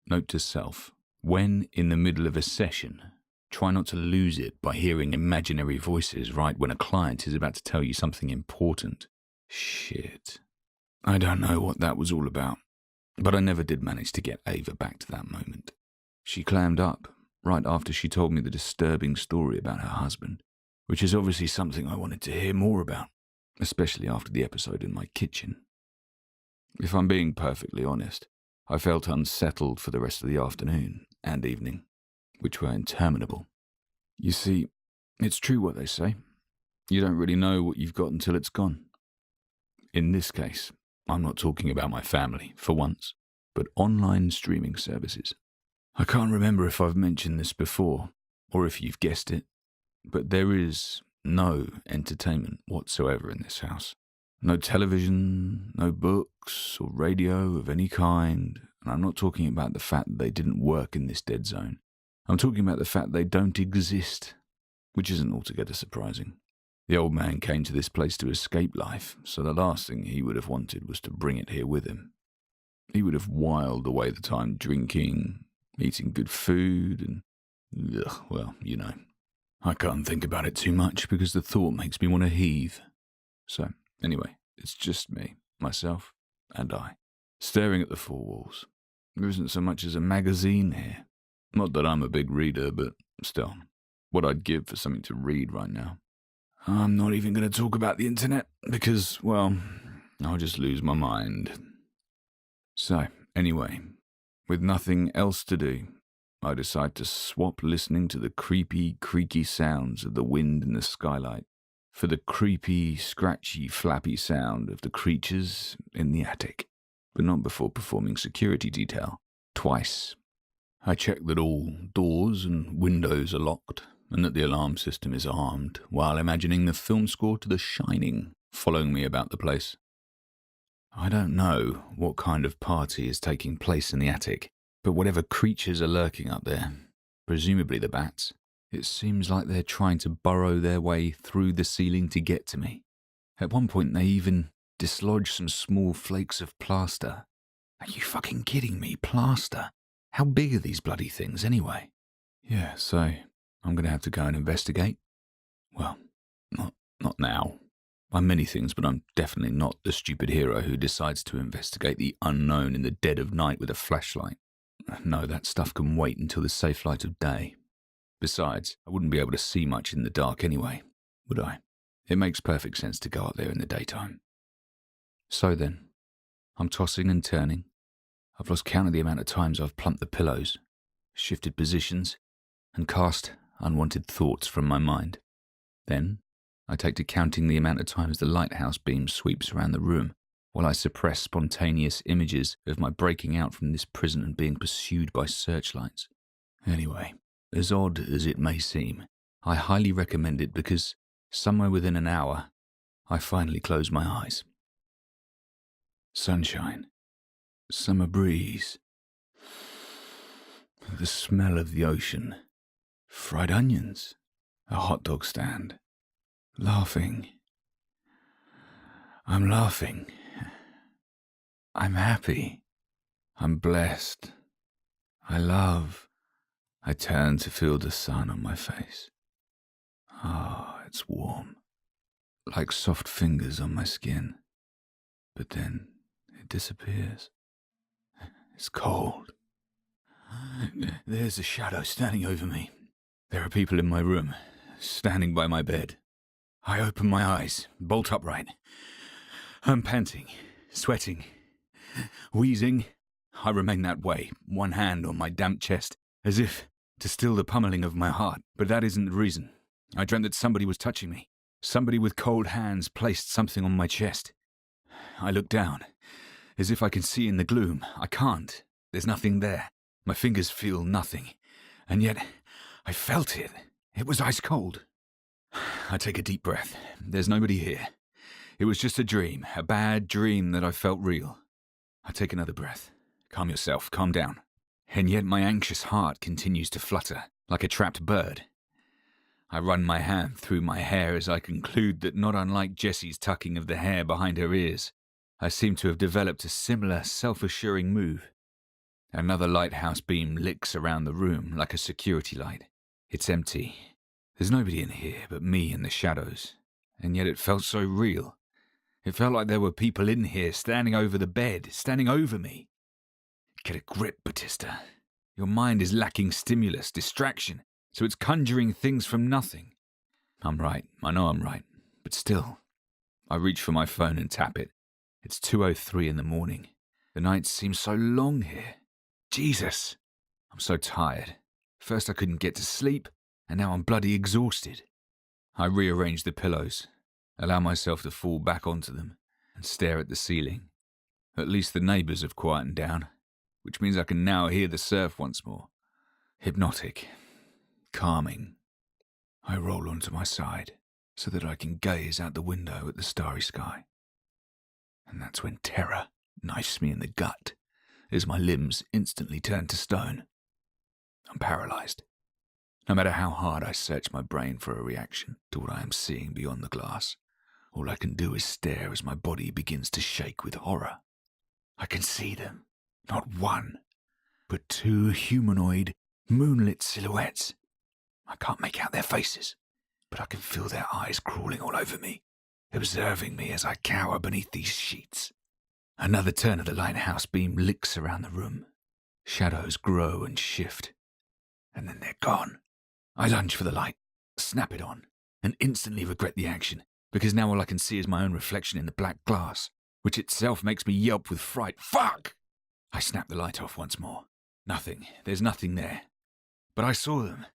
Note to self. When in the middle of a session, try not to lose it by hearing imaginary voices right when a client is about to tell you something important. Shit. I don't know what that was all about, but I never did manage to get Ava back to that moment. She clammed up right after she told me the disturbing story about her husband, which is obviously something I wanted to hear more about, especially after the episode in my kitchen. If I'm being perfectly honest, I felt unsettled for the rest of the afternoon and evening, which were interminable. You see, it's true what they say. You don't really know what you've got until it's gone. In this case, I'm not talking about my family, for once, but online streaming services. I can't remember if I've mentioned this before, or if you've guessed it, but there is no entertainment whatsoever in this house. No television, no books or radio of any kind, and I'm not talking about the fact that they didn't work in this dead zone. I'm talking about the fact they don't exist, which isn't altogether surprising. The old man came to this place to escape life, so the last thing he would have wanted was to bring it here with him. He would have whiled away the time drinking, eating good food, and, well, you know. I can't think about it too much because the thought makes me want to heave. So, anyway, it's just me, myself, and I, staring at the four walls. There isn't so much as a magazine here. Not that I'm a big reader, but still, what I'd give for something to read right now. I'm not even going to talk about the internet because, well, I'll just lose my mind. So, anyway, with nothing else to do, I decide to swap listening to the creepy, creaky sounds of the wind in the skylight for the creepy, scratchy, flappy sound of the creatures in the attic, but not before performing security detail twice. I check that all doors and windows are locked and that the alarm system is armed, while imagining the film score to The Shining following me about the place. I don't know what kind of party is taking place in the attic, but whatever creatures are lurking up there, presumably the bats, it seems like they're trying to burrow their way through the ceiling to get to me. At one point they even dislodge some small flakes of plaster. Are you fucking kidding me? Plaster? How big are these bloody things anyway? Yeah, so I'm going to have to go and investigate. Well, not now. I'm many things, but I'm definitely not the stupid hero who decides to investigate the unknown in the dead of night with a flashlight. No, that stuff can wait until the safe light of day. Besides, I wouldn't be able to see much in the dark anyway, would I? It makes perfect sense to go up there in the daytime. So then, I'm tossing and turning. I've lost count of the amount of times I've plumped the pillows, shifted positions, and cast unwanted thoughts from my mind. Then, I take to counting the amount of times the lighthouse beam sweeps around the room, while I suppress spontaneous images of my breaking out from this prison and being pursued by searchlights. Anyway, as odd as it may seem, I highly recommend it because somewhere within an hour, I finally close my eyes. Sunshine, summer breeze, the smell of the ocean, fried onions, a hot dog stand, laughing. I'm laughing. I'm happy. I'm blessed. I love. I turn to feel the sun on my face. Ah, it's warm, like soft fingers on my skin. But then it disappears. It's cold. There's a shadow standing over me. There are people in my room, standing by my bed. I open my eyes, bolt upright. I'm panting, sweating, wheezing. I remain that way, one hand on my damp chest, as if to still the pummeling of my heart. But that isn't the reason. I dreamt that somebody was touching me. Somebody with cold hands placed something on my chest. I look down, as if I can see in the gloom. I can't. There's nothing there. My fingers feel nothing. And yet, I felt it. It was ice cold. I take a deep breath. There's nobody here. It was just a dream, a bad dream that I felt real. I take another breath. Calm yourself, calm down. And yet my anxious heart continues to flutter, like a trapped bird. I run my hand through my hair as I conclude that not unlike Jessie's tucking of the hair behind her ears, I seem to have developed a similar self-assuring move. Another lighthouse beam licks around the room like a security light. It's empty. There's nobody in here but me and the shadows. And yet it felt so real. It felt like there were people in here standing over the bed, standing over me. Get a grip, Batista. Your mind is lacking stimulus, distraction, so it's conjuring things from nothing. I'm right. I know I'm right. But still. I reach for my phone and tap it. It's 2:03 in the morning. The nights seem so long here. Jesus! I'm so tired. First I couldn't get to sleep, and now I'm bloody exhausted. I rearrange the pillows, allow myself to fall back onto them, and stare at the ceiling. At least the neighbours have quietened down, which means I can now hear the surf once more. Hypnotic. Calming. I roll onto my side so that I can gaze out the window at the starry sky. And that's when terror knifes me in the gut as my limbs instantly turn to stone. I'm paralysed. No matter how hard I search my brain for a reaction to what I am seeing beyond the glass, all I can do is stare as my body begins to shake with horror. I can see them, not one, but two humanoid, moonlit silhouettes. I can't make out their faces, but I can feel their eyes crawling all over me, observing me as I cower beneath these sheets. Another turn of the lighthouse beam licks around the room. Shadows grow and shift, and then they're gone. I lunge for the light, snap it on, and instantly regret the action, because now all I can see is my own reflection in the black glass, which itself makes me yelp with fright. Fuck! I snap the light off once more. Nothing. There's nothing there. But I saw them.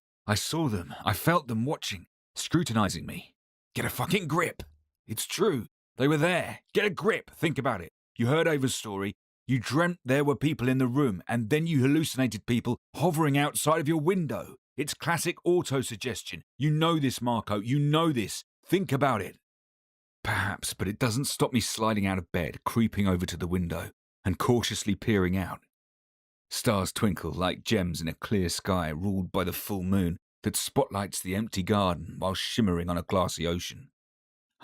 I felt them watching, scrutinizing me. Get a fucking grip. It's true. They were there. Get a grip. Think about it. You heard Ava's story. You dreamt there were people in the room, and then you hallucinated people hovering outside of your window. It's classic autosuggestion. You know this, Marco. You know this. Think about it. Perhaps, but it doesn't stop me sliding out of bed, creeping over to the window, and cautiously peering out. Stars twinkle like gems in a clear sky ruled by the full moon that spotlights the empty garden while shimmering on a glassy ocean.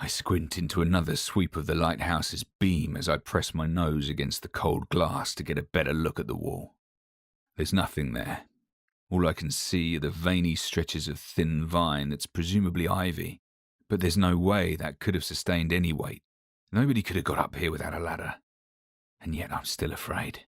I squint into another sweep of the lighthouse's beam as I press my nose against the cold glass to get a better look at the wall. There's nothing there. All I can see are the veiny stretches of thin vine that's presumably ivy, but there's no way that could have sustained any weight. Nobody could have got up here without a ladder. And yet I'm still afraid.